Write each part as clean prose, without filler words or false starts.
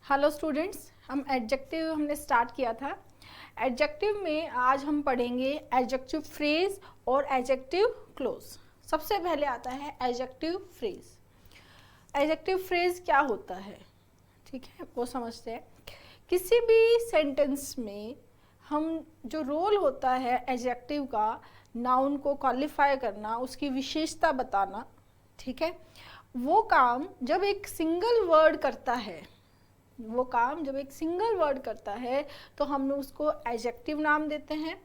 Hello students, हम adjective हमने start किया था। एडजेक्टिव में आज हम पढ़ेंगे एडजेक्टिव फ्रेज और एडजेक्टिव क्लोज। सबसे पहले आता है एडजेक्टिव फ्रेज। एडजेक्टिव फ्रेज क्या होता है, ठीक है, वो समझते हैं। किसी भी सेंटेंस में हम जो रोल होता है एडजेक्टिव का, नाउन को क्वालिफाई करना, उसकी विशेषता बताना, ठीक है, वो काम जब एक सिंगल वर्ड करता है, तो हम उसको एडजेक्टिव नाम देते हैं।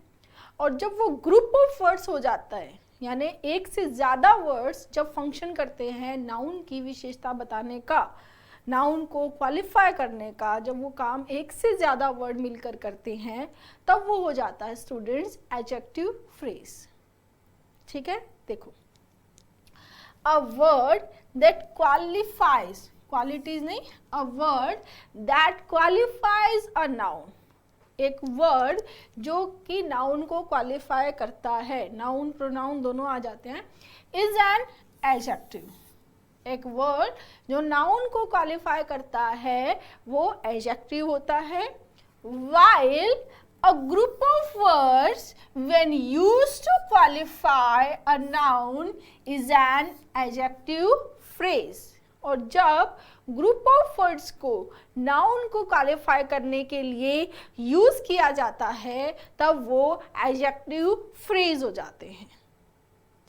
और जब वो ग्रुप ऑफ वर्ड्स हो जाता है, यानी एक से ज़्यादा वर्ड्स जब फंक्शन करते हैं नाउन की विशेषता बताने का, नाउन को क्वालिफाई करने का, जब वो काम एक से ज़्यादा वर्ड मिलकर करते हैं, तब वो हो जाता है स्टूडेंट्स एडजेक्टिव फ्रेज। ठीक है, देखो, a word that qualifies, qualities नहीं, a word that qualifies a noun, एक वर्ड जो कि नाउन को क्वालिफाई करता है, नाउन प्रोनाउन दोनों आ जाते हैं, इज एन एडजेक्टिव। एक वर्ड जो नाउन को क्वालिफाई करता है वो एडजेक्टिव होता है। while a group of words when used to qualify a noun is an adjective phrase। और जब ग्रुप ऑफ वर्ड्स को नाउन को क्वालिफाई करने के लिए यूज किया जाता है तब वो एडजेक्टिव फ्रेज हो जाते हैं।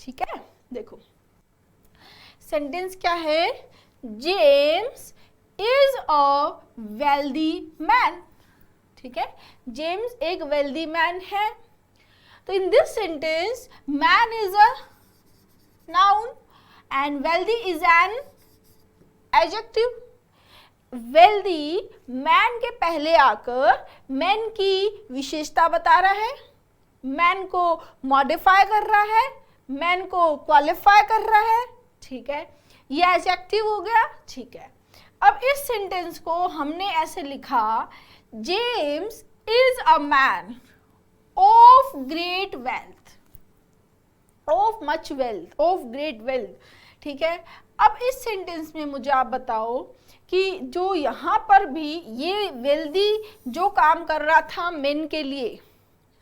ठीक है, देखो सेंटेंस क्या है, James is a wealthy man. ठीक है, जेम्स एक वेल्दी मैन है। तो in this sentence man is a noun and wealthy is an adjective. Wealthy man के पहले आकर मैन की विशेषता बता रहा है, मैन को मॉडिफाई कर रहा है, मैन को क्वालिफाई कर रहा है। ठीक है, ये एडजेक्टिव हो गया। ठीक है, अब इस सेंटेंस को हमने ऐसे लिखा, James is a man of great wealth, of much wealth, of great wealth. ठीक है, अब इस सेंटेंस में मुझे आप बताओ कि जो यहाँ पर भी ये वेल्दी जो काम कर रहा था मेन के लिए,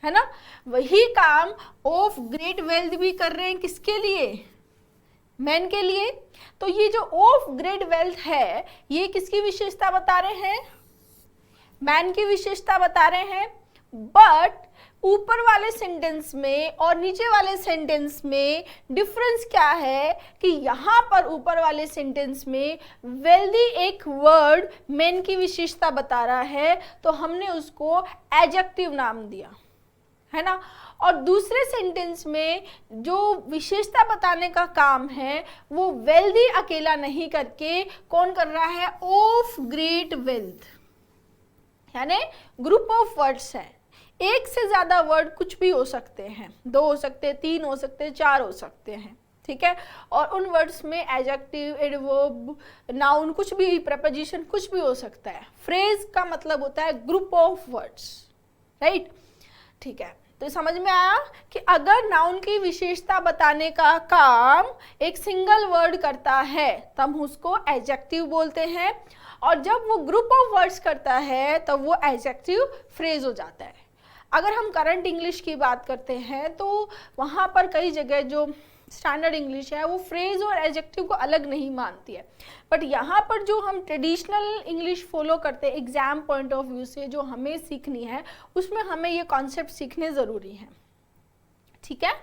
है ना, वही काम ऑफ ग्रेट वेल्थ भी कर रहे हैं किसके लिए, मैन के लिए। तो ये जो ऑफ ग्रेट वेल्थ है ये किसकी विशेषता बता रहे हैं, मैन की विशेषता बता रहे हैं। बट ऊपर वाले सेंटेंस में और नीचे वाले सेंटेंस में डिफरेंस क्या है कि यहाँ पर ऊपर वाले सेंटेंस में वेल्दी एक वर्ड मैन की विशेषता बता रहा है तो हमने उसको एडजेक्टिव नाम दिया, है ना। और दूसरे सेंटेंस में जो विशेषता बताने का काम है वो वेल्दी अकेला नहीं करके कौन कर रहा है, ऑफ ग्रेट वेल्थ, यानी ग्रुप ऑफ वर्ड्स है। एक से ज्यादा वर्ड कुछ भी हो सकते हैं, 2 हो सकते हैं, 3 हो सकते हैं, 4 हो सकते हैं। ठीक है, और उन वर्ड्स में एडजेक्टिव, एडवर्ब, नाउन, कुछ भी, प्रेपोजिशन, कुछ भी हो सकता है। फ्रेज का मतलब होता है ग्रुप ऑफ वर्ड्स, राइट। ठीक है, तो समझ में आया कि अगर नाउन की विशेषता बताने का काम एक सिंगल वर्ड करता है तब उसको एडजेक्टिव बोलते हैं, और जब वो ग्रुप ऑफ वर्ड्स करता है तब वो एडजेक्टिव फ्रेज हो जाता है। अगर हम करंट इंग्लिश की बात करते हैं तो वहाँ पर कई जगह जो स्टैंडर्ड इंग्लिश है वो फ्रेज और एडजेक्टिव को अलग नहीं मानती है, बट यहाँ पर जो हम ट्रेडिशनल इंग्लिश फॉलो करते हैं एग्जाम पॉइंट ऑफ व्यू से, जो हमें सीखनी है उसमें हमें ये कॉन्सेप्ट सीखने ज़रूरी हैं। ठीक है,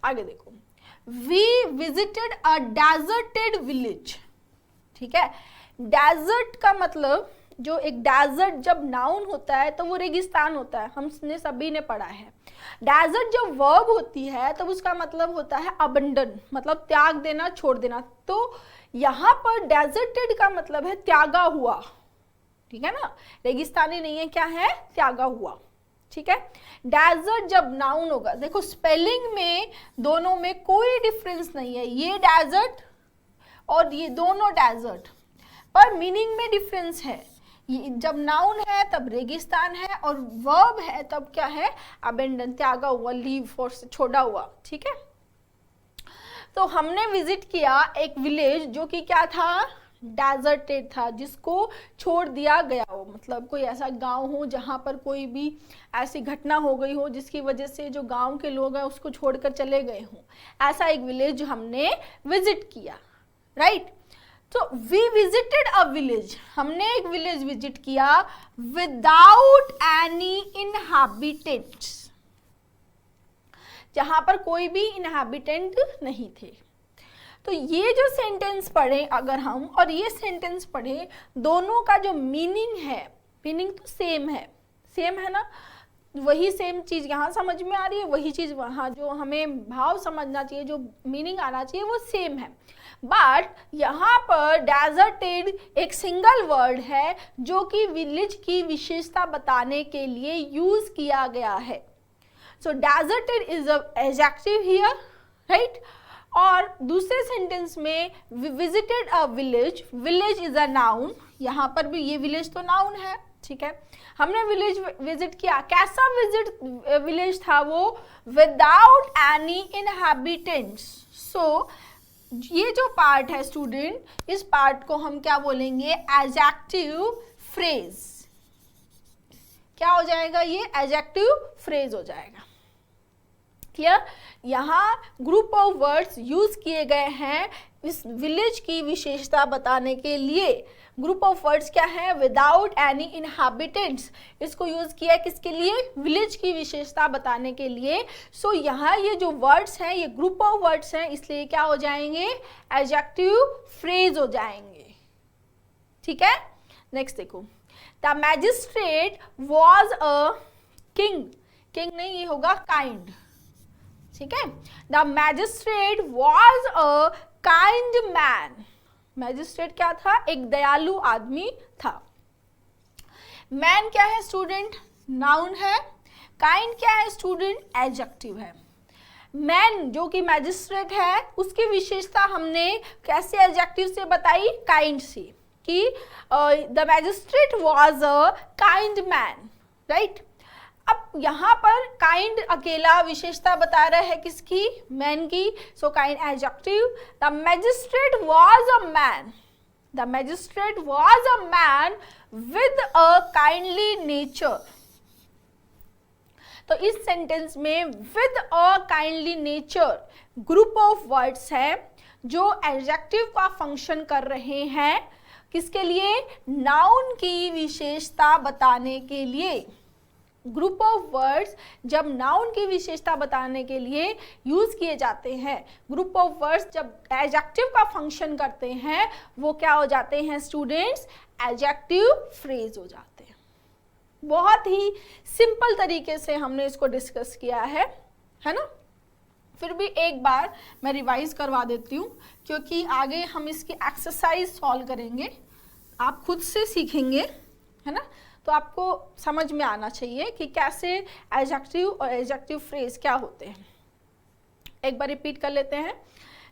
आगे देखो, we visited a deserted village. ठीक है, डेजर्ट का मतलब, जो एक डेजर्ट जब नाउन होता है तो वो रेगिस्तान होता है, हमने सभी ने पढ़ा है। डेजर्ट जब वर्ब होती है तब उसका मतलब होता है अबंडन, मतलब त्याग देना, छोड़ देना। तो यहाँ पर डेजर्टेड का मतलब है त्यागा हुआ, ठीक है ना, रेगिस्तानी नहीं है, क्या है, त्यागा हुआ। ठीक है, डेजर्ट जब नाउन होगा, देखो स्पेलिंग में दोनों में कोई डिफरेंस नहीं है, ये डेजर्ट और ये दोनों डेजर्ट, पर मीनिंग में डिफरेंस है। जब नाउन है तब रेगिस्तान है और वर्ब है तब क्या है, अबेंडन, त्यागा हुआ, लीव, और छोड़ा हुआ। ठीक है, तो हमने विजिट किया एक विलेज जो कि क्या था, डेजर्टेड था, जिसको छोड़ दिया गया हो, मतलब कोई ऐसा गांव हो जहां पर कोई भी ऐसी घटना हो गई हो जिसकी वजह से जो गांव के लोग हैं उसको छोड़कर चले गए हों, ऐसा एक विलेज जो हमने विजिट किया, राइट। तो वी विजिटेड अ विलेज, हमने एक विलेज विजिट किया विदाउट एनी इनहैबिटेंट्स, जहां पर कोई भी इनहैबिटेंट नहीं थे। तो ये जो सेंटेंस पढ़े अगर हम और ये सेंटेंस पढ़े, दोनों का जो मीनिंग है, मीनिंग तो सेम है ना, वही सेम चीज यहाँ समझ में आ रही है, वही चीज वहाँ जो हमें भाव समझना चाहिए, जो मीनिंग आना चाहिए वो सेम है। बट यहाँ पर डेजर्टेड एक सिंगल वर्ड है जो कि विलेज की विशेषता बताने के लिए यूज किया गया है। So deserted is a adjective here, right. और दूसरे सेंटेंस में visited a village, village is a noun, यहाँ पर भी ये विलेज तो नाउन है, ठीक है। हमने विलेज विजिट किया, कैसा विलेज था वो, विदाउट एनी इनहैबिटेंट्स। सो ये जो पार्ट है स्टूडेंट, इस पार्ट को हम क्या बोलेंगे, एडजेक्टिव फ्रेज। क्या हो जाएगा, ये एडजेक्टिव फ्रेज हो जाएगा। क्लियर। यहाँ ग्रुप ऑफ वर्ड्स यूज किए गए हैं इस विलेज की विशेषता बताने के लिए। ग्रुप ऑफ वर्ड्स क्या है, विदाउट एनी इनहैबिटेंट्स, इसको यूज किया किसके लिए, विलेज की विशेषता बताने के लिए। सो यहाँ ये जो वर्ड्स हैं ये ग्रुप ऑफ वर्ड्स हैं, इसलिए क्या हो जाएंगे, एडजेक्टिव फ्रेज हो जाएंगे, ठीक है। नेक्स्ट देखो, the magistrate was a king, king नहीं ये होगा काइंड, ठीक है। The magistrate was a kind man, magistrate क्या था, एक दयालु आदमी था। मैन क्या है स्टूडेंट, नाउन है। काइंड क्या है स्टूडेंट, एडजेक्टिव है। मैन जो कि मैजिस्ट्रेट है उसकी विशेषता हमने कैसे एडजेक्टिव से बताई, काइंड से, कि the magistrate was a kind man, right. अब यहाँ पर काइंड अकेला विशेषता बता रहा है किसकी, मैन की। So kind adjective, the magistrate was a man, the magistrate was a man with a kindly nature. तो इस सेंटेंस में with a kindly nature group of words है जो एडजेक्टिव का फंक्शन कर रहे हैं, किसके लिए, नाउन की विशेषता बताने के लिए। ग्रुप ऑफ वर्ड्स जब नाउन की विशेषता बताने के लिए यूज किए जाते हैं, ग्रुप ऑफ वर्ड्स जब एडजेक्टिव का फंक्शन करते हैं, वो क्या हो जाते हैं स्टूडेंट्स, एडजेक्टिव फ्रेज हो जाते हैं। बहुत ही सिंपल तरीके से हमने इसको डिस्कस किया है ना। फिर भी एक बार मैं रिवाइज करवा देती हूँ, क्योंकि आगे हम इसकी एक्सरसाइज सॉल्व करेंगे, आप खुद से सीखेंगे, है ना। तो आपको समझ में आना चाहिए कि कैसे एडजेक्टिव और एडजेक्टिव फ्रेज क्या होते हैं। एक बार रिपीट कर लेते हैं।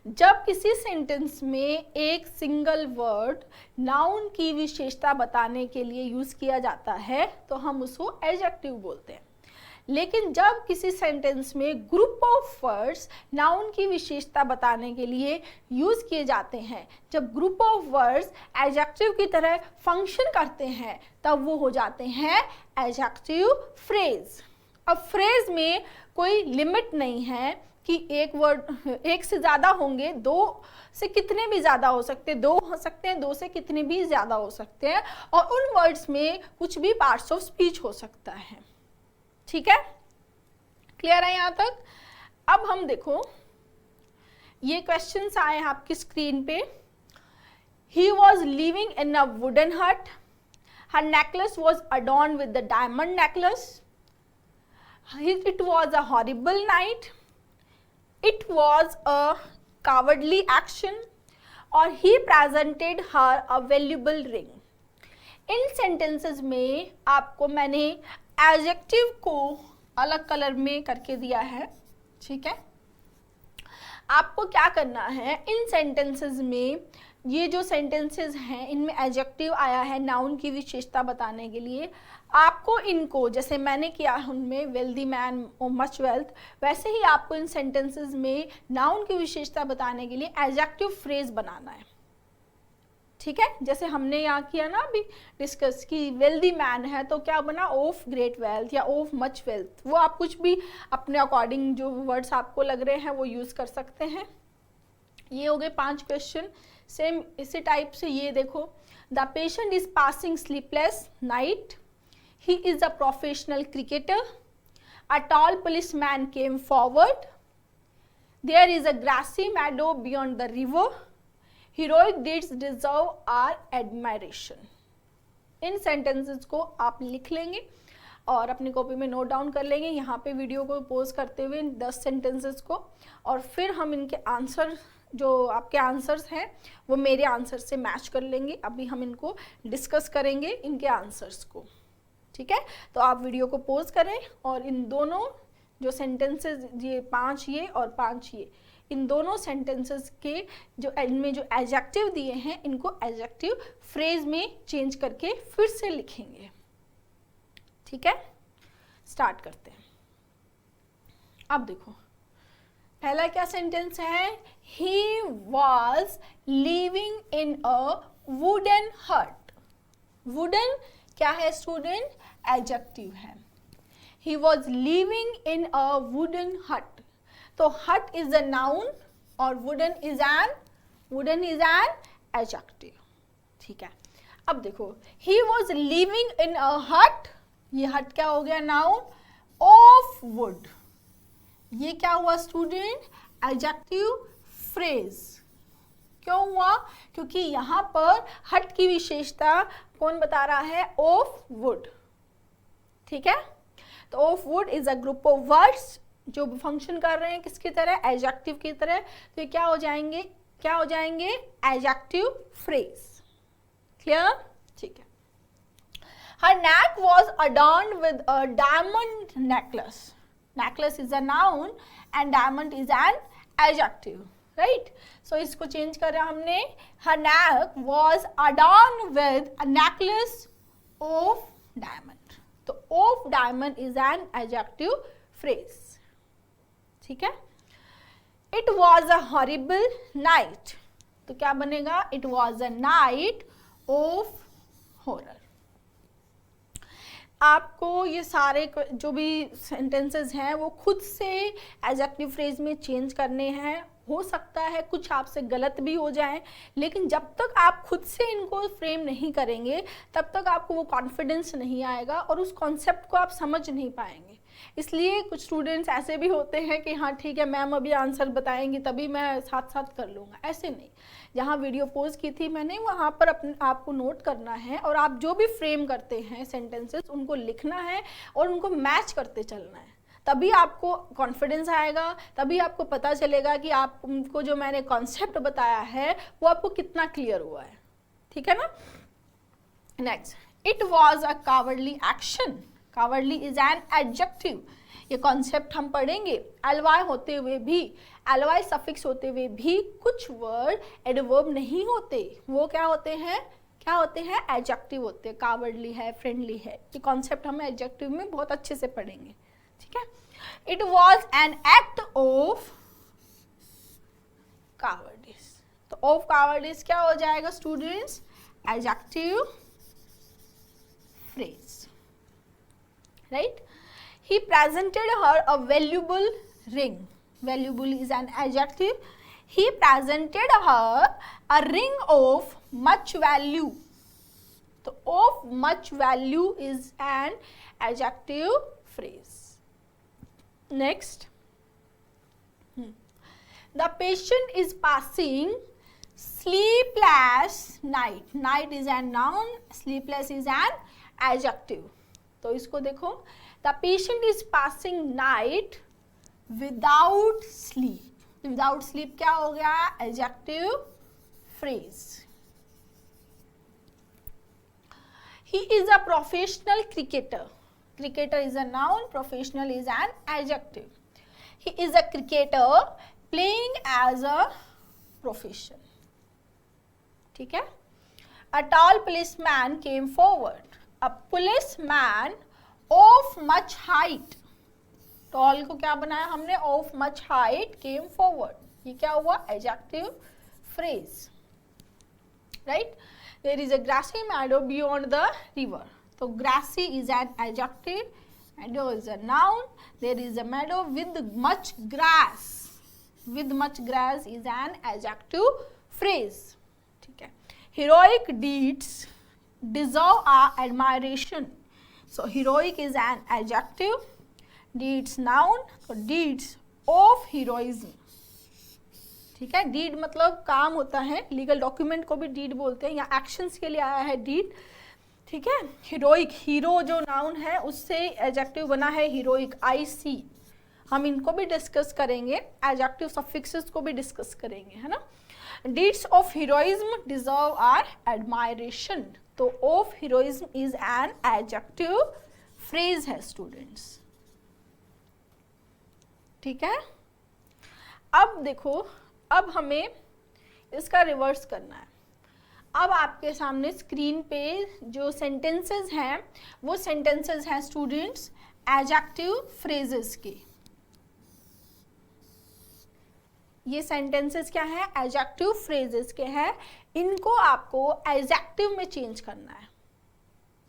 जब किसी सेंटेंस में एक सिंगल वर्ड नाउन की विशेषता बताने के लिए यूज किया जाता है तो हम उसको एडजेक्टिव बोलते हैं। लेकिन जब किसी सेंटेंस में ग्रुप ऑफ वर्ड्स नाउन की विशेषता बताने के लिए यूज किए जाते हैं, जब ग्रुप ऑफ वर्ड्स एडजेक्टिव की तरह फंक्शन करते हैं, तब वो हो जाते हैं एडजेक्टिव फ्रेज। अब फ्रेज में कोई लिमिट नहीं है कि एक वर्ड, एक से ज़्यादा होंगे, दो से कितने भी ज़्यादा हो सकते हैं, दो हो सकते हैं, दो से कितने भी ज़्यादा हो सकते हैं, और उन वर्ड्स में कुछ भी पार्ट्स ऑफ स्पीच हो सकता है, ठीक है। क्लियर है यहाँ तक। अब हम देखो, ये क्वेश्चंस आए हैं आपकी स्क्रीन पे। He was living in a wooden hut. Her necklace was adorned with the diamond necklace. It was a horrible night. It was a cowardly action. और he presented her a valuable ring. In sentences में आपको मैंने adjective को अलग colour में करके दिया है, ठीक है। आपको क्या करना है, इन सेंटेंसेस में, ये जो सेंटेंसेस हैं इनमें एडजेक्टिव आया है नाउन की विशेषता बताने के लिए, आपको इनको, जैसे मैंने किया उनमें वेल्दी मैन और मच वेल्थ, वैसे ही आपको इन सेंटेंसेस में नाउन की विशेषता बताने के लिए एडजेक्टिव फ्रेज बनाना है, ठीक है, जैसे हमने यहाँ किया ना अभी डिस्कस कि वेल्दी मैन है तो क्या बना, ऑफ ग्रेट वेल्थ या ऑफ मच वेल्थ। वो आप कुछ भी अपने अकॉर्डिंग जो वर्ड्स आपको लग रहे हैं वो यूज कर सकते हैं। ये हो गए 5 क्वेश्चन। सेम इसी टाइप से ये देखो, the patient is passing sleepless night, he is a professional cricketer, a tall policeman came forward, there is a grassy meadow beyond the river, heroic deeds deserve our admiration। इन sentences को आप लिख लेंगे और अपनी कॉपी में note down कर लेंगे, यहाँ पे वीडियो को पॉज करते हुए 10 सेंटेंसेस को, और फिर हम इनके आंसर, जो आपके आंसर्स हैं वो मेरे आंसर से मैच कर लेंगे। अभी हम इनको डिस्कस करेंगे इनके आंसर्स को, ठीक है। तो आप वीडियो को पॉज करें और इन दोनों जो सेंटेंसेस, ये 5 ये और 5 ये, इन दोनों सेंटेंसेस के जो इनमें जो एडजेक्टिव दिए हैं इनको एडजेक्टिव फ्रेज में चेंज करके फिर से लिखेंगे, ठीक है। स्टार्ट करते हैं। अब देखो पहला क्या सेंटेंस है, he was living in a wooden हट। वुडन क्या है स्टूडेंट, एडजेक्टिव है। He was living in a wooden हट, तो हट इज अ नाउन और वुडन इज एन एडजेक्टिव, ठीक है। अब देखो ही वॉज लिविंग इन अ हट, ये हट क्या हो गया, नाउन ऑफ वुड। ये क्या हुआ स्टूडेंट, एडजेक्टिव फ्रेज। क्यों हुआ, क्योंकि यहाँ पर हट की विशेषता कौन बता रहा है, ऑफ वुड, ठीक है। तो of would is a group of words जो फंक्शन कर रहे हैं किसकी तरह, एडजेक्टिव की तरह। तो ये क्या हो जाएंगे, एडजेक्टिव फ्रेज। क्लियर, ठीक है। Her neck was adorned with a diamond necklace. Necklace is a noun and diamond is an adjective, right? So इसको चेंज करा हमने, her neck was adorned with a necklace of diamond. तो of diamond is an adjective phrase, ठीक है। It was a horrible night, तो क्या बनेगा, it was a night of horror। आपको ये सारे जो भी सेंटेंसेस हैं वो खुद से एडजेक्टिव फ्रेज में चेंज करने हैं। हो सकता है कुछ आपसे गलत भी हो जाए, लेकिन जब तक आप खुद से इनको फ्रेम नहीं करेंगे तब तक आपको वो कॉन्फिडेंस नहीं आएगा और उस कॉन्सेप्ट को आप समझ नहीं पाएंगे। इसलिए कुछ स्टूडेंट्स ऐसे भी होते हैं कि हाँ ठीक है मैम अभी आंसर बताएंगी तभी मैं साथ साथ कर लूँगा, ऐसे नहीं। जहाँ वीडियो पोज की थी मैंने वहाँ पर अपने आपको नोट करना है और आप जो भी फ्रेम करते हैं सेंटेंसेस उनको लिखना है और उनको मैच करते चलना है, तभी आपको कॉन्फिडेंस आएगा, तभी आपको पता चलेगा कि आपको जो मैंने कॉन्सेप्ट बताया है वो आपको कितना क्लियर हुआ है, ठीक है ना। Next, it was a cowardly action. Cowardly is an adjective. ये कॉन्सेप्ट हम पढ़ेंगे। एलवाई होते हुए भी, एलवाई सफिक्स होते हुए भी कुछ वर्ड एडवर्ब नहीं होते, वो क्या होते हैं, एडजेक्टिव होते हैं। कावर्डली है, फ्रेंडली है, ये कॉन्सेप्ट हम एडजेक्टिव में बहुत अच्छे से पढ़ेंगे, ठीक है। It was an act of cowardice, तो ऑफ कावर्डिस क्या हो जाएगा students, adjective phrase, right. He presented her a valuable ring. Valuable is an adjective. He presented her a ring of much value. So, of much value is an adjective phrase. Next. The patient is passing sleepless night. Night is a noun. Sleepless is an adjective. तो इसको देखो, the patient is passing night without sleep. Without sleep क्या हो गया, adjective phrase. He is a professional cricketer. Cricketer is a noun, professional is an adjective. He is a cricketer playing as a profession. ठीक है। A tall policeman came forward. A policeman of much height. Tall को क्या बनाया हमने, of much height came forward. ये क्या हुआ, adjective phrase. right? There is a grassy meadow beyond the river. So grassy is an adjective, meadow is a noun. There is a meadow with much grass. With much grass is an adjective phrase. ठीक है. Heroic deeds deserve our admiration. So heroic is an adjective, deeds noun, so deeds of heroism. ठीक है. Deed मतलब काम होता है, legal document को भी डीड बोलते हैं, या एक्शंस के लिए आया है डीड. ठीक है. हीरोइक, हीरो जो नाउन है उससे एडजेक्टिव बना है हीरोइक, IC. हम इनको भी डिस्कस करेंगे, एडजेक्टिव सफिक्सेस को भी डिस्कस करेंगे, है ना. Deeds of heroism deserve our admiration. तो of heroism is an adjective phrase है स्टूडेंट्स. ठीक है. अब देखो, अब हमें इसका रिवर्स करना है. अब आपके सामने स्क्रीन पे जो सेंटेंसेस हैं वो सेंटेंसेस हैं स्टूडेंट्स एडजेक्टिव फ्रेजेस के. ये सेंटेंसेस क्या है? एडजेक्टिव फ्रेजेस के हैं. इनको आपको एडजेक्टिव में चेंज करना है.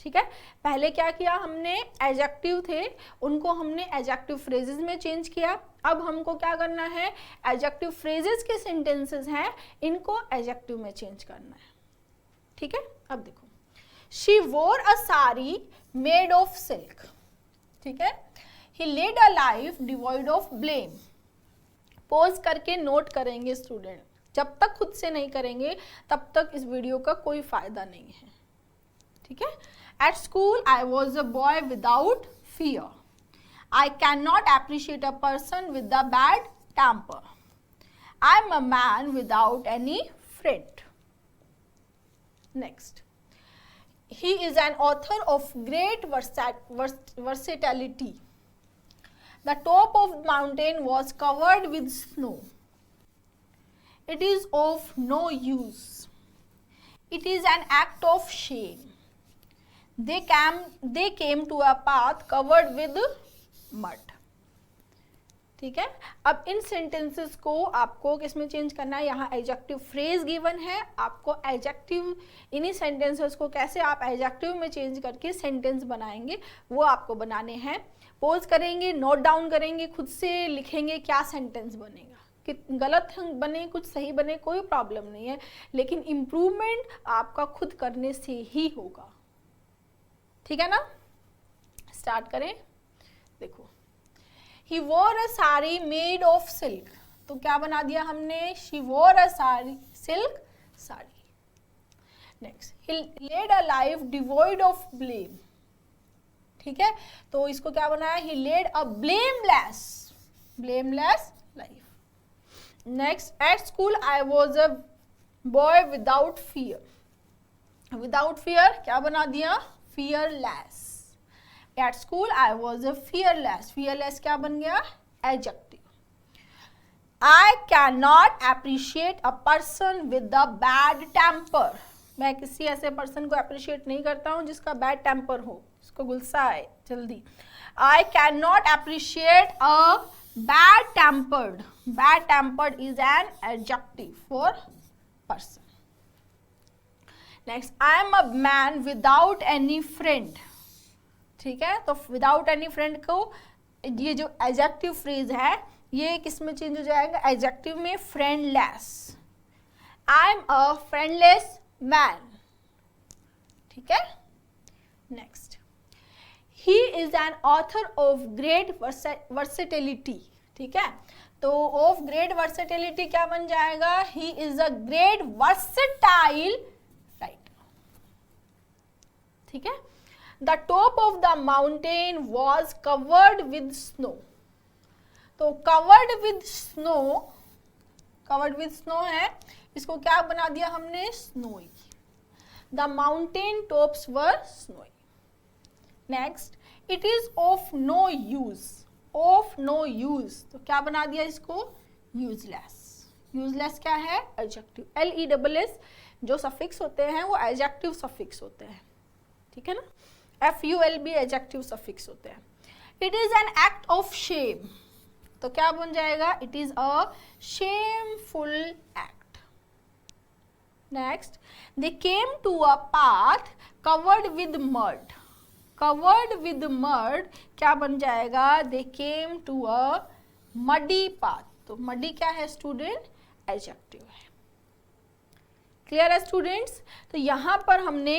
ठीक है. पहले क्या किया हमने, एडजेक्टिव थे उनको हमने एडजेक्टिव फ्रेजेस में चेंज किया. अब हमको क्या करना है, एडजेक्टिव फ्रेजेस के सेंटेंसेस हैं इनको एडजेक्टिव में चेंज करना है. ठीक है. अब देखो, she wore a sari made of silk. ठीक है. He led a life devoid of blame. Pause करके नोट करेंगे स्टूडेंट. जब तक खुद से नहीं करेंगे तब तक इस वीडियो का कोई फायदा नहीं है. ठीक है. At school I was a boy without fear. I cannot appreciate a person with a bad temper. I am a man without any friend. Next. He is an author of great versatility. The top of the mountain was covered with snow. It is of no use. It is an act of shame. They came to a path covered with मट. ठीक है. अब इन sentences को आपको किसमें change करना है, यहाँ एडजेक्टिव फ्रेज गिवन है, आपको एडजेक्टिव, इन्हीं सेंटेंसेस को कैसे आप एडजेक्टिव में चेंज करके सेंटेंस बनाएंगे वो आपको बनाने हैं. पॉज करेंगे, नोट डाउन करेंगे, खुद से लिखेंगे क्या सेंटेंस बनेगा. कि गलत बने कुछ सही बने कोई प्रॉब्लम नहीं है, लेकिन इम्प्रूवमेंट आपका खुद करने से ही होगा. ठीक है ना. स्टार्ट करें. देखो, he wore a saree made of silk. तो क्या बना दिया हमने, she wore a saree, silk sari. Next, he led a life devoid of blame. ठीक है. तो इसको क्या बनाया, he led a blameless life. Next, at school I was a boy without fear. Without fear क्या बना दिया, fearless. At school I was a fearless. Fearless क्या बन गया, adjective. I cannot appreciate a person with a bad temper. मैं किसी ऐसे person को अप्रिशिएट नहीं करता हूँ जिसका बैड टेम्पर हो, जिसको गुस्सा आए जल्दी. I cannot appreciate a bad tempered. Bad tempered is an adjective for person. Next, I am a man without any friend. ठीक है. तो विदाउट एनी फ्रेंड को, ये जो एडजेक्टिव फ्रेज है ये किस में चेंज हो जाएगा, एडजेक्टिव में, फ्रेंडलेस. I am a फ्रेंडलेस man. ठीक है. Next, he is an author of great versatility. ठीक है. तो ऑफ ग्रेट वर्सेटिलिटी क्या बन जाएगा, ही is a great versatile writer. ठीक है. The top of the mountain was covered with snow. तो covered with snow है, इसको क्या बना दिया हमने, snowy. The mountain tops were snowy. Next, it is of no use. Of no use तो क्या बना दिया इसको, useless. Useless क्या है, adjective. LESS जो सफिक्स होते हैं वो adjective सफिक्स होते हैं. ठीक है ना. FULB एडजेक्टिव सफिक्स होते हैं. It is an act of shame. तो क्या बन जाएगा, it is a shameful act. Next, they came to a path covered with mud. Covered with mud क्या बन जाएगा? They came to a muddy path. तो मडी क्या है स्टूडेंट? एडजेक्टिव है। क्लियर है स्टूडेंट्स? तो यहाँ पर हमने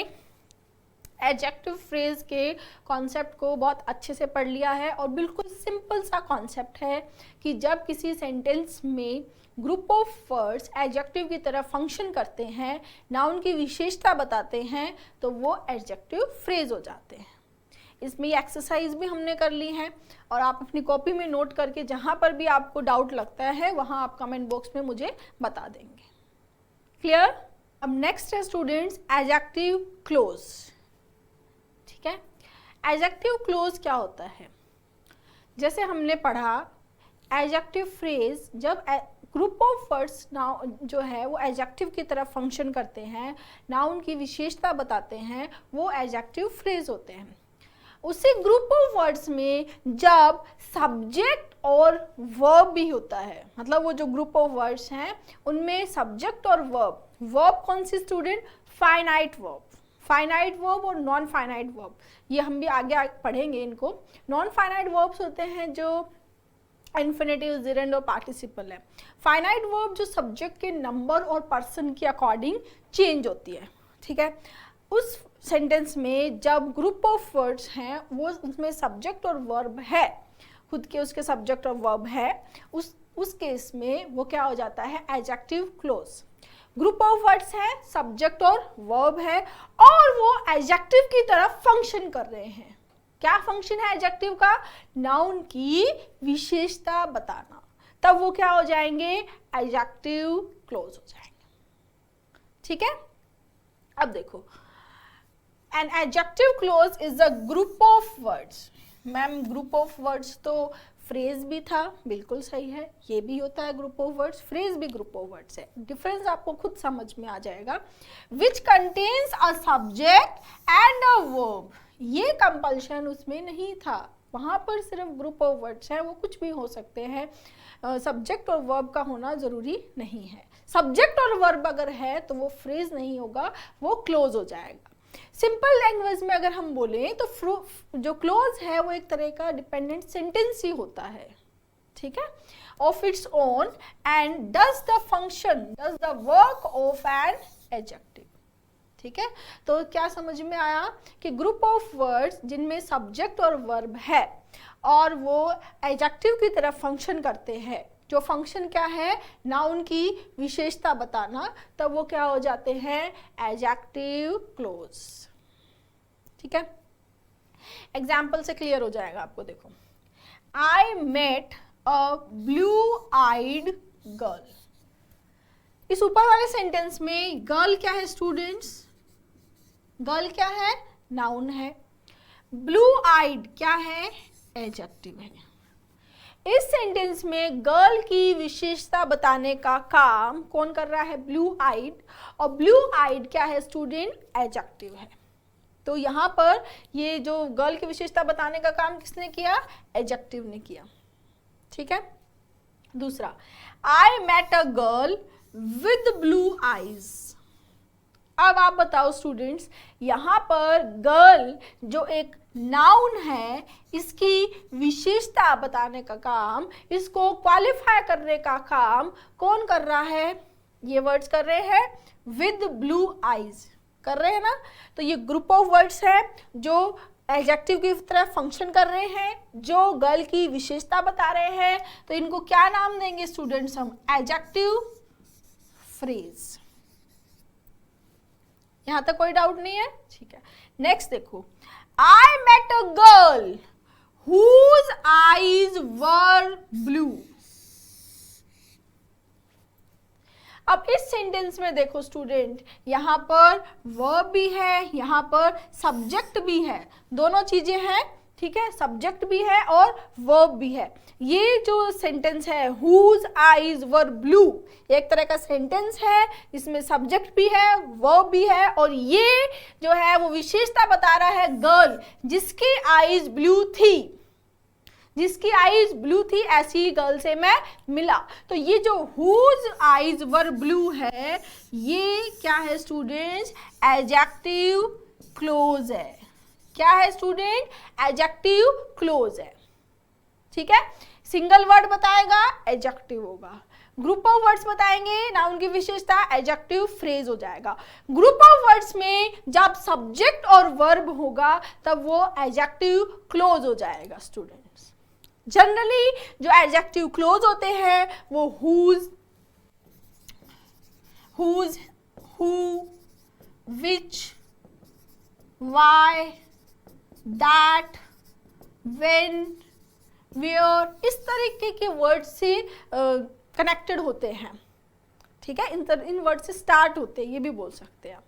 एडजेक्टिव फ्रेज के कॉन्सेप्ट को बहुत अच्छे से पढ़ लिया है और बिल्कुल सिंपल सा कॉन्सेप्ट है कि जब किसी सेंटेंस में ग्रुप ऑफ वर्ड्स एडजेक्टिव की तरह फंक्शन करते हैं, नाउन की विशेषता बताते हैं, तो वो एडजेक्टिव फ्रेज हो जाते हैं। इसमें ये एक्सरसाइज भी हमने कर ली है और आप अपनी कॉपी में नोट करके जहाँ पर भी आपको डाउट लगता है वहाँ आप कमेंट बॉक्स में मुझे बता देंगे। क्लियर? अब नेक्स्ट है स्टूडेंट्स एडजेक्टिव क्लोज। ठीक है, एडजेक्टिव क्लोज क्या होता है? जैसे हमने पढ़ा एडजेक्टिव फ्रेज जब ग्रुप ऑफ वर्ड्स नाउन जो है वो एडजेक्टिव की तरह फंक्शन करते हैं, नाउन की विशेषता बताते हैं, वो एडजेक्टिव फ्रेज होते हैं। उसी ग्रुप ऑफ वर्ड्स में जब सब्जेक्ट और वर्ब भी होता है, मतलब वो जो ग्रुप ऑफ वर्ड्स हैं उनमें सब्जेक्ट और वर्ब, वर्ब कौन सी student? Finite verb. Finite verb और नॉन फाइनाइट वर्ब, ये हम भी आगे पढ़ेंगे इनको। नॉन फाइनाइट वर्ब्स होते हैं जो इन्फिनेटिव, जेरेंड और पार्टिसिपल है। फाइनाइट वर्ब जो सब्जेक्ट के नंबर और पर्सन के अकॉर्डिंग चेंज होती है। ठीक है, उस सेंटेंस में जब ग्रुप ऑफ वर्ड्स हैं वो उसमें सब्जेक्ट और वर्ब है, खुद के उसके सब्जेक्ट और वर्ब है, उस केस में वो क्या हो जाता है? Adjective close. Group of words है, सब्जेक्ट और वर्ब है और वो एडजेक्टिव की तरफ फंक्शन कर रहे हैं। क्या फंक्शन है एडजेक्टिव का? नाउन की विशेषता बताना। तब वो क्या हो जाएंगे? एडजेक्टिव क्लोज हो जाएंगे। ठीक है, अब देखो An adjective clause is a group of words। Ma'am group of words तो फ्रेज भी था, बिल्कुल सही है, ये भी होता है ग्रुप ऑफ वर्ड्स, फ्रेज भी ग्रुप ऑफ वर्ड्स है। डिफरेंस आपको खुद समझ में आ जाएगा। Which contains a subject and a verb, ये कंपल्शन उसमें नहीं था, वहाँ पर सिर्फ ग्रुप ऑफ वर्ड्स है, वो कुछ भी हो सकते हैं, सब्जेक्ट और वर्ब का होना जरूरी नहीं है। सब्जेक्ट और वर्ब अगर है तो वो फ्रेज नहीं होगा, वो क्लोज हो जाएगा। सिंपल लैंग्वेज में अगर हम बोलें तो जो क्लोज है वो एक तरह का डिपेंडेंट सेंटेंस ही होता है। ठीक है, of its own and does the function, does the work of an adjective. ठीक है, तो क्या समझ में आया कि ग्रुप ऑफ वर्ड्स जिनमें सब्जेक्ट और वर्ब है और वो एडजेक्टिव की तरह फंक्शन करते हैं, जो फंक्शन क्या है? नाउन की विशेषता बताना, तब वो क्या हो जाते हैं? Adjective clause. ठीक है, एग्जाम्पल से क्लियर हो जाएगा आपको। देखो, I met a blue eyed girl. इस ऊपर वाले सेंटेंस में गर्ल क्या है स्टूडेंट्स? गर्ल क्या है? नाउन है। ब्लू आइड क्या है? एडजेक्टिव है। इस सेंटेंस में गर्ल की विशेषता बताने का काम कौन कर रहा है? Blue eyed. और ब्लू आइड क्या है स्टूडेंट? एडजेक्टिव है। तो यहाँ पर ये जो गर्ल की विशेषता बताने का काम किसने किया? एडजेक्टिव ने किया। ठीक है, दूसरा, I met a girl with blue eyes. अब आप बताओ स्टूडेंट्स, यहाँ पर गर्ल जो एक नाउन है, इसकी विशेषता बताने का काम, इसको क्वालिफाई करने का काम कौन कर रहा है? ये वर्ड्स कर रहे हैं विद ब्लू आईज, कर रहे हैं ना। तो ये ग्रुप ऑफ वर्ड्स है जो एडजेक्टिव की तरह फंक्शन कर रहे हैं, जो गर्ल की विशेषता बता रहे हैं, तो इनको क्या नाम देंगे स्टूडेंट्स? हम एडजेक्टिव फ्रेज। यहां तक कोई डाउट नहीं है? ठीक है, नेक्स्ट देखो, I met a girl whose eyes were blue। अब इस सेंटेंस में देखो स्टूडेंट, यहाँ पर वर्ब भी है, यहाँ पर सब्जेक्ट भी है, दोनों चीजें हैं। ठीक है, सब्जेक्ट भी है और वर्ब भी है। ये जो सेंटेंस है whose eyes were blue, एक तरह का सेंटेंस है, इसमें सब्जेक्ट भी है, वर्ब भी है, और ये जो है वो विशेषता बता रहा है गर्ल जिसकी आईज ब्लू थी, जिसकी आईज ब्लू थी ऐसी गर्ल से मैं मिला। तो ये जो whose eyes were blue है, ये क्या है स्टूडेंट्स, एडजेक्टिव क्लोज है। क्या है स्टूडेंट, एडजेक्टिव क्लोज है। ठीक है, सिंगल वर्ड बताएगा एडजेक्टिव होगा, ग्रुप ऑफ वर्ड्स बताएंगे नाउन की विशेषता एडजेक्टिव फ्रेज हो जाएगा। ग्रुप ऑफ वर्ड्स में जब सब्जेक्ट और वर्ब होगा तब वो एडजेक्टिव क्लोज हो जाएगा स्टूडेंट्स। जनरली जो एडजेक्टिव क्लोज होते हैं वो whose, who, which, why, that, when, where, इस तरीके के वर्ड से कनेक्टेड होते हैं। ठीक है, इन वर्ड से स्टार्ट होते हैं, ये भी बोल सकते हैं आप।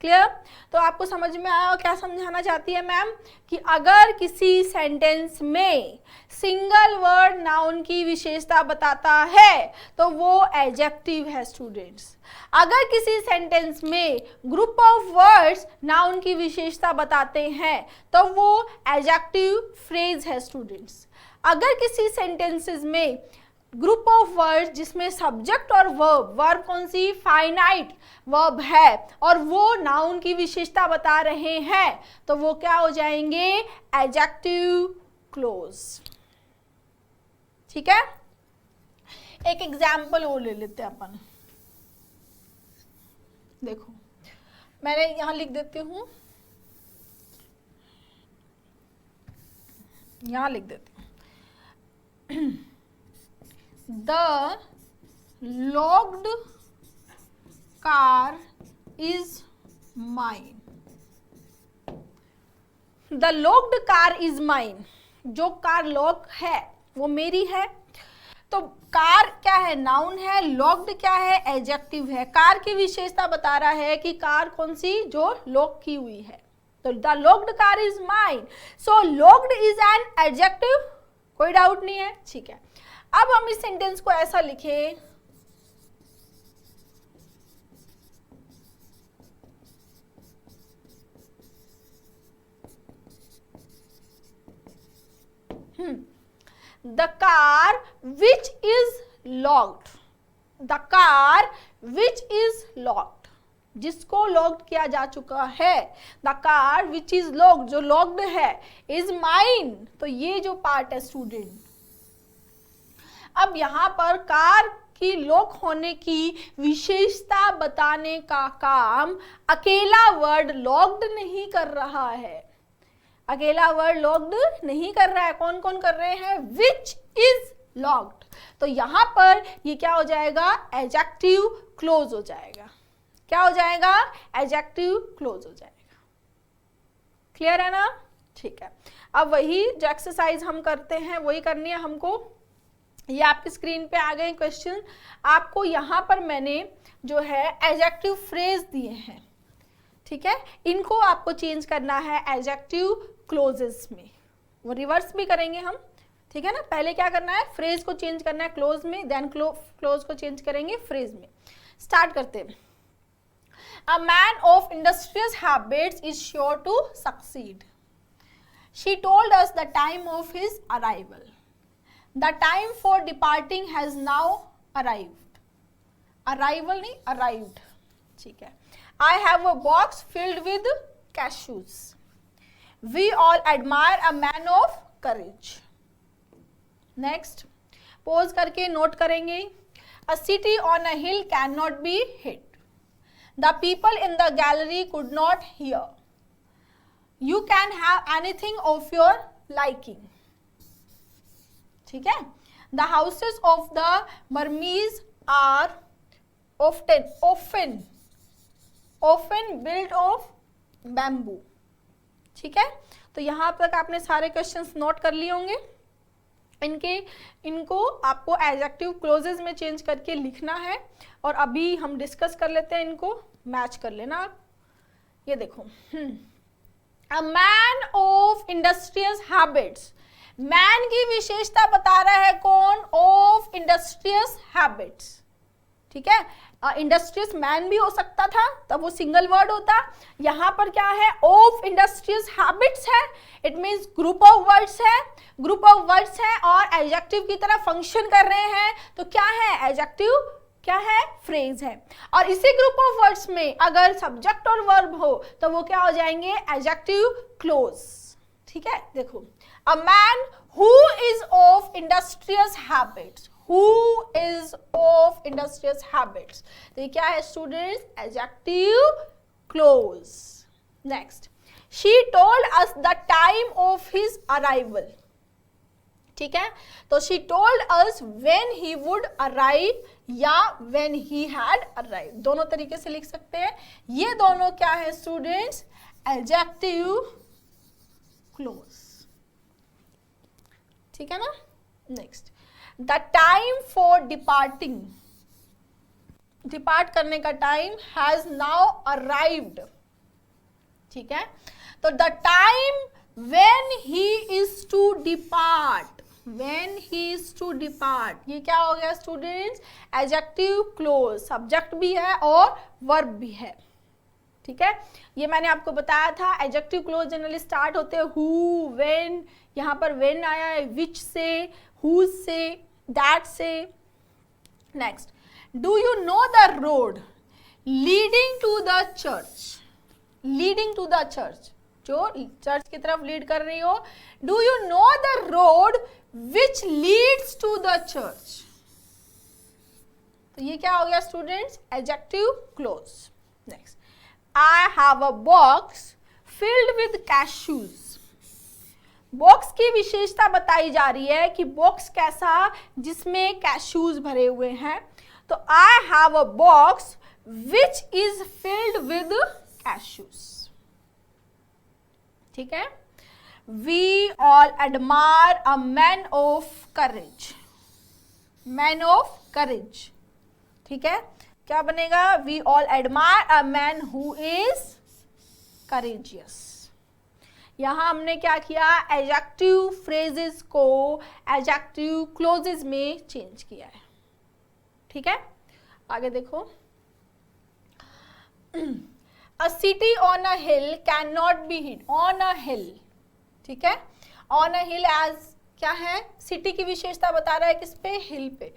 क्लियर? तो आपको समझ में आया और क्या समझाना चाहती है मैम कि अगर किसी सेंटेंस में सिंगल वर्ड नाउन की विशेषता बताता है तो वो एडजेक्टिव है स्टूडेंट्स। अगर किसी सेंटेंस में ग्रुप ऑफ वर्ड्स नाउन की विशेषता बताते हैं तो वो एडजेक्टिव फ्रेज है स्टूडेंट्स। अगर किसी सेंटेंसेस में ग्रुप ऑफ वर्ड जिसमें सब्जेक्ट और वर्ब कौन सी, फाइनाइट वर्ब है और वो नाउन की विशेषता बता रहे हैं तो वो क्या हो जाएंगे, एडजेक्टिव क्लोज। ठीक है, एक एग्जाम्पल और ले लेते हैं अपन। देखो मैंने यहां लिख देती हूं, यहां लिख देती हूं The locked car is mine. The locked car is mine. जो कार लॉक है वो मेरी है। तो कार क्या है, नाउन है, लॉक्ड क्या है, एडजेक्टिव है। कार की विशेषता बता रहा है कि कार कौन सी, जो लॉक की हुई है। तो the locked car is mine, so locked is an adjective, कोई डाउट नहीं है। ठीक है, अब हम इस सेंटेंस को ऐसा लिखें, the car which is locked, the car which is locked, जिसको लॉक्ड किया जा चुका है। The car which is locked, जो लॉक्ड है, इज माइन, तो ये जो पार्ट है स्टूडेंट। अब यहाँ पर कार की लॉक होने की विशेषता बताने का काम अकेला वर्ड लॉक्ड नहीं कर रहा है, अकेला वर्ड लॉक्ड नहीं कर रहा है। कौन कौन कर रहे हैं, विच इज लॉक्ड। तो यहाँ पर ये क्या हो जाएगा, एडजेक्टिव क्लोज हो जाएगा। क्या हो जाएगा, एडजेक्टिव क्लोज हो जाएगा। क्लियर है ना? ठीक है, अब वही जो एक्सरसाइज हम करते हैं वही करनी है हमको। ये आपकी स्क्रीन पे आ गए क्वेश्चन। आपको यहाँ पर मैंने जो है एडजेक्टिव फ्रेज दिए हैं, ठीक है, इनको आपको चेंज करना है एडजेक्टिव क्लोजेस में। वो रिवर्स भी करेंगे हम, ठीक है ना। पहले क्या करना है, फ्रेज को चेंज करना है क्लोज में, देन क्लोज को चेंज करेंगे फ्रेज में। स्टार्ट करते हैं। A man of industrious habits is sure to succeed. She told us the time of his arrival. The time for departing has now arrived. Arrival नहीं, arrived. ठीक है। I have a box filled with cashews. We all admire a man of courage. Next, pause करके note करेंगे। A city on a hill cannot be hid. The people in the gallery could not hear. You can have anything of your liking. ठीक है। The houses of the Burmese are often built of bamboo. ठीक है, तो यहाँ तक आपने सारे questions note कर लिए होंगे। इनको आपको एडजेक्टिव क्लोजेस में चेंज करके लिखना है और अभी हम डिस्कस कर लेते हैं, इनको मैच कर लेना आप। ये देखो, अ man of industrious habits, man की विशेषता बता रहा है कौन, ऑफ इंडस्ट्रियस हैबिट्स। ठीक है, इंडस्ट्रियस मैन भी हो सकता था, तब वो सिंगल वर्ड होता। यहाँ पर क्या है, ऑफ इंडस्ट्रियस हैबिट्स है, it means group of words है, ग्रुप ऑफ वर्ड्स है और एडजेक्टिव की तरह फंक्शन कर रहे हैं, तो क्या है, एडजेक्टिव क्या है, फ्रेज है। और इसी ग्रुप ऑफ वर्ड्स में अगर सब्जेक्ट और वर्ब हो तो वो क्या हो जाएंगे, एडजेक्टिव क्लोज। ठीक है, देखो, a man who is of industrious habits, who is of industrious habits, तो ये क्या है students, adjective clause। next, she told us the time of his arrival, ठीक है, तो she told us when he would arrive या when he had arrived, दोनों तरीके से लिख सकते हैं। ये दोनों क्या है स्टूडेंट्स, adjective clause, ठीक है ना। Next, the time for departing, depart करने का टाइम हैज नाउ अराइव्ड, ठीक है, तो the time when he is to depart, when he is to depart, ये क्या हो गया स्टूडेंट्स, एडजेक्टिव क्लोज, सब्जेक्ट भी है और वर्ब भी है। ठीक है, ये मैंने आपको बताया था, एडजेक्टिव क्लोज जनरली स्टार्ट होते हैं हु, व्हेन, यहाँ पर व्हेन आया है विच से, whose से, that से। Next, do you know the road leading to the church, leading to the church, जो चर्च की तरफ लीड कर रही हो, do you know the road which leads to the church, तो ये क्या हो गया students, adjective clause. Next, I have a box filled with cashews, box की विशेषता बताई जा रही है कि बॉक्स कैसा, जिसमें कैशूज भरे हुए हैं, तो I have a box which is filled with cashews, ठीक है। We all admire a man of courage, man of courage, ठीक है, क्या बनेगा, we all admire a man who is courageous। यहां हमने क्या किया, एडजेक्टिव फ्रेजेस को एडजेक्टिव क्लोजेस में चेंज किया है। ठीक है, आगे देखो, a city on a hill can not be hid, on a hill, ठीक है, ऑन अ हिल एज क्या है, सिटी की विशेषता बता रहा है किस पे, हिल पे,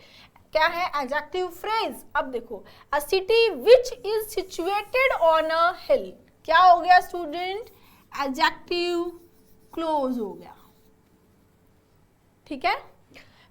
क्या है, एडजेक्टिव फ्रेज। अब देखो, a city which is situated on a hill, क्या हो गया स्टूडेंट, एडजेक्टिव क्लोज हो गया। ठीक है,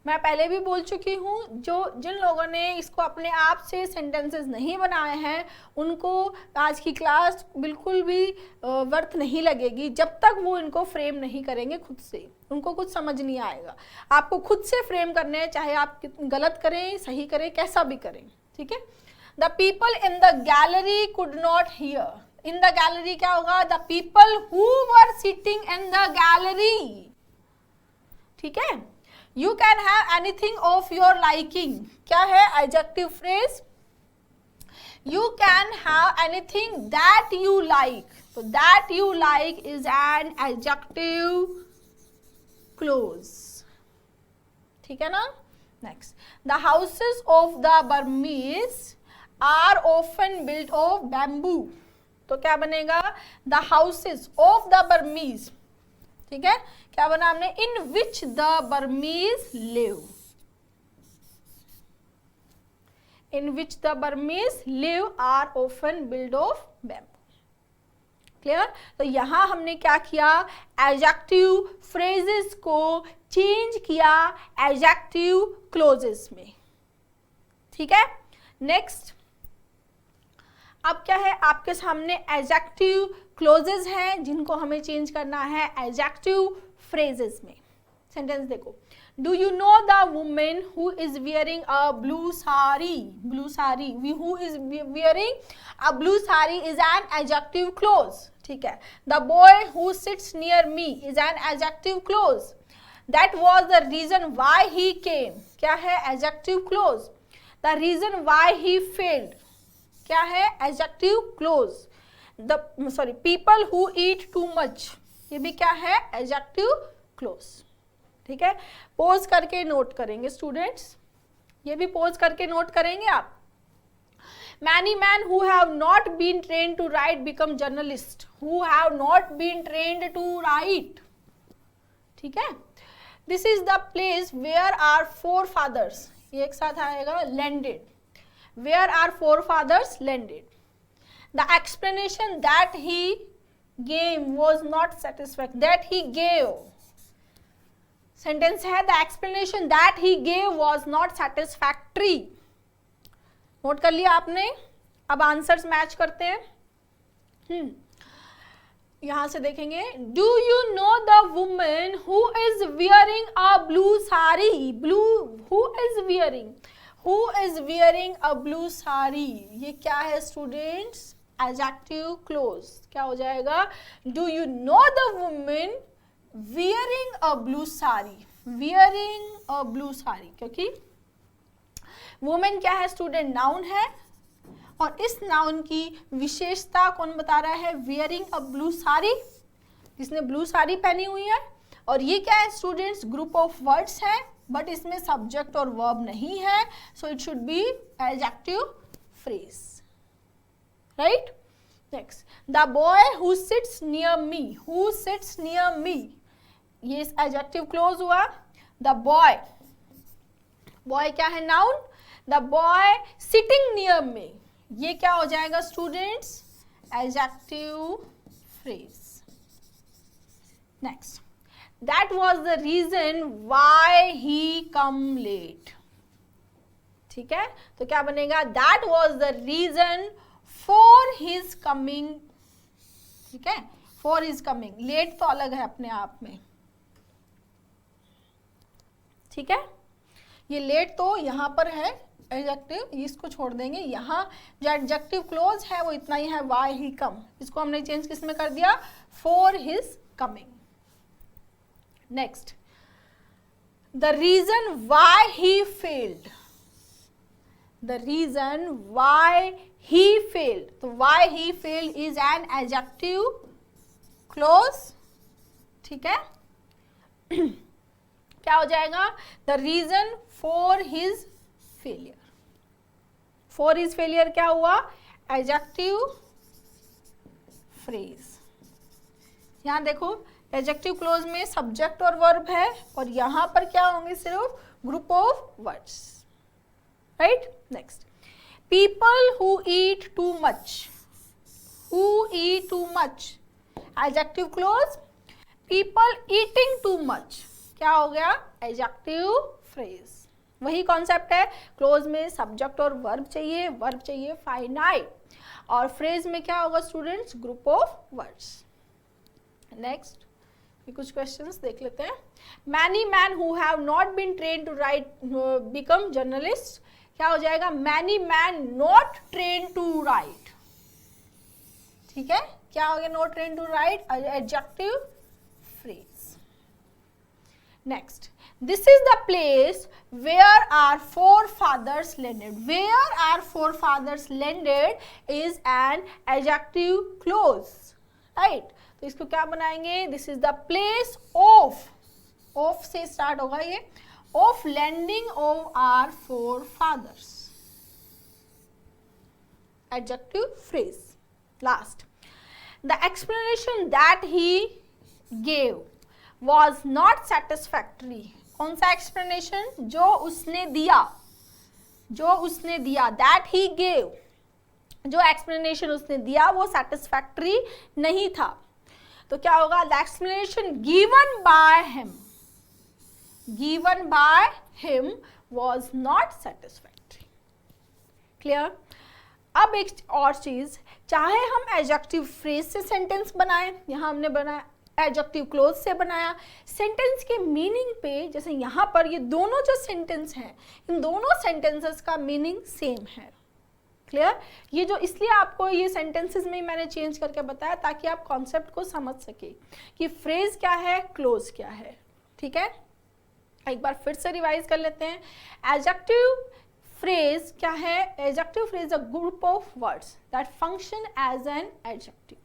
मैं पहले भी बोल चुकी हूँ, जिन लोगों ने इसको अपने आप से सेंटेंसेस नहीं बनाए हैं उनको आज की क्लास बिल्कुल भी वर्थ नहीं लगेगी, जब तक वो इनको फ्रेम नहीं करेंगे खुद से, उनको कुछ समझ नहीं आएगा। आपको खुद से फ्रेम करने हैं, चाहे आप गलत करें सही करें कैसा भी करें। ठीक है, the people in the gallery could not hear, in the gallery क्या होगा, the people who were sitting in the gallery. ठीक है, you can have anything of your liking, क्या है, adjective phrase. You can have anything that you like, तो that you like is an adjective clause. ठीक है ना। Next, the houses of the Burmese are often built of bamboo, तो क्या बनेगा, the houses of the Burmese, ठीक है, क्या बना हमने, in which the Burmese live, in which the Burmese live are often build of bamboo. Clear, तो यहां हमने क्या किया, एडजेक्टिव फ्रेजेस को चेंज किया एडजेक्टिव क्लोजेस में। ठीक है, नेक्स्ट, अब क्या है, आपके सामने एडजेक्टिव क्लोजेस हैं जिनको हमें चेंज करना है एडजेक्टिव फ्रेजेस में। सेंटेंस देखो, do you know the women who is wearing a blue sari, blue sari, who is wearing a blue sari is an adjective clause. ठीक है, the boy who sits near me is an adjective clause. That was the reason why he came, क्या है, adjective clause. The reason why he failed, क्या है, adjective clause. The sorry, people who eat too much, ये भी क्या है, adjective clause. ठीक है, पोज करके नोट करेंगे स्टूडेंट्स, ये भी पोज करके नोट करेंगे आप। Many men who have not been trained to write become journalists. Who have not been trained to write. ठीक है. This is the place where our forefathers, ये एक साथ आएगा, landed. Where our forefathers landed. The explanation that he gave was not satisfactory. That he gave. Sentence है, the explanation that he gave was not satisfactory. Note कर लिया आपने. अब answers match करते हैं. यहां से देखेंगे. Do you know the women who is wearing a blue sari. Blue, who is wearing a blue sari. ये क्या है स्टूडेंट्स? Adjective close. क्या हो जाएगा? Do you know the women wearing a blue sari. Wearing a blue sari, क्योंकि वुमेन क्या है student? Noun है, और इस नाउन की विशेषता कौन बता रहा है? वियरिंग अ ब्लू साड़ी, जिसने ब्लू साड़ी पहनी हुई है. और ये क्या है स्टूडेंट्स? ग्रुप ऑफ वर्ड्स है, बट इसमें सब्जेक्ट और वर्ब नहीं है, so it should be adjective phrase. Right. Next, the boy who sits near me. Who sits near me, ये एडजेक्टिव क्लोज हुआ. द बॉय, बॉय क्या है? Noun. The boy sitting near me, ये क्या हो जाएगा students? Adjective phrase. Next, that was the reason why he come late. ठीक है, तो क्या बनेगा? That was the reason for his coming. ठीक है, फॉर हिज कमिंग. लेट तो अलग है अपने आप में. ठीक है, ये लेट तो यहां पर है एडजेक्टिव, इसको छोड़ देंगे. यहाँ जो एडजेक्टिव क्लोज है वो इतना ही है, वाई ही कम. इसको हमने चेंज किस में कर दिया? For his coming. Next, the reason why he failed. The reason why he failed, तो why he failed is an adjective clause. ठीक है. क्या हो जाएगा? The reason for his failure. For his failure क्या हुआ? Adjective phrase. यहां देखो, एडजेक्टिव क्लोज में सब्जेक्ट और वर्ब है, और यहां पर क्या होंगे? सिर्फ group of words. Right. Next, people who eat too much. Who eat too much, adjective clause. People eating too much, क्या हो गया? Adjective phrase. वही कॉन्सेप्ट है, क्लोज में सब्जेक्ट और वर्ब चाहिए फाइनाइट, और फ्रेज में क्या होगा students? Group of words. Next, कुछ क्वेश्चंस देख लेते हैं. Many man who have not been train to write become journalist. क्या हो जाएगा? Many man not train to write. ठीक है, क्या हो गया? Not train to write, adjective phrase. Next, this is the place where our forefathers landed. Where our forefathers landed is an adjective clause. Right. तो इसको क्या बनाएंगे? This is the place of से start होगा ये, of landing of our forefathers. Adjective phrase. Last, the explanation that he gave was not satisfactory. कौन सा explanation? जो उसने दिया. दैट ही गेव, जो एक्सप्लेनेशन उसने दिया वो सेटिस्फैक्टरी नहीं था. तो क्या होगा? The explanation given by him was not satisfactory. Clear. अब एक और चीज, चाहे हम एडजेक्टिव फ्रेज से सेंटेंस बनाएं, यहां हमने बनाया एडजेक्टिव क्लोज से बनाया, सेंटेंस के मीनिंग पे, जैसे यहाँ पर ये दोनों जो सेंटेंस हैं, इन दोनों सेंटेंसेस का मीनिंग सेम है. क्लियर. ये जो इसलिए आपको ये सेंटेंसेस में मैंने चेंज करके बताया ताकि आप कॉन्सेप्ट को समझ सके कि फ्रेज क्या है, क्लोज क्या है. ठीक है, एक बार फिर से रिवाइज कर लेते हैं. एडजेक्टिव फ्रेज क्या है? Adjective phrase a group of words that function as an adjective.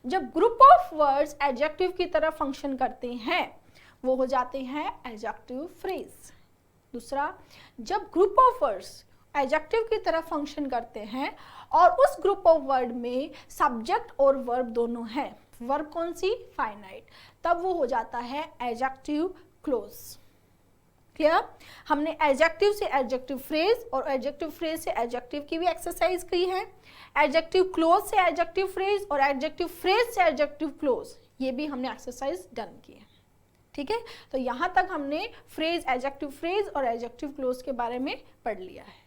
जब ग्रुप ऑफ वर्ड्स एडजेक्टिव की तरह फंक्शन करते हैं वो हो जाते हैं एडजेक्टिव फ्रेज. दूसरा, जब ग्रुप ऑफ वर्ड्स एडजेक्टिव की तरह फंक्शन करते हैं और उस ग्रुप ऑफ वर्ड में सब्जेक्ट और वर्ब दोनों है, वर्ब कौन सी, फाइनाइट, तब वो हो जाता है एडजेक्टिव क्लोज। क्लियर? हमने एडजेक्टिव से एडजेक्टिव फ्रेज और एडजेक्टिव फ्रेज से एडजेक्टिव की भी एक्सरसाइज की है, एडजेक्टिव क्लोज से एडजेक्टिव फ्रेज और एडजेक्टिव फ्रेज से एडजेक्टिव क्लोज, ये भी हमने एक्सरसाइज डन की है। ठीक है, तो यहाँ तक हमने फ्रेज, एडजेक्टिव फ्रेज और एडजेक्टिव क्लोज के बारे में पढ़ लिया है।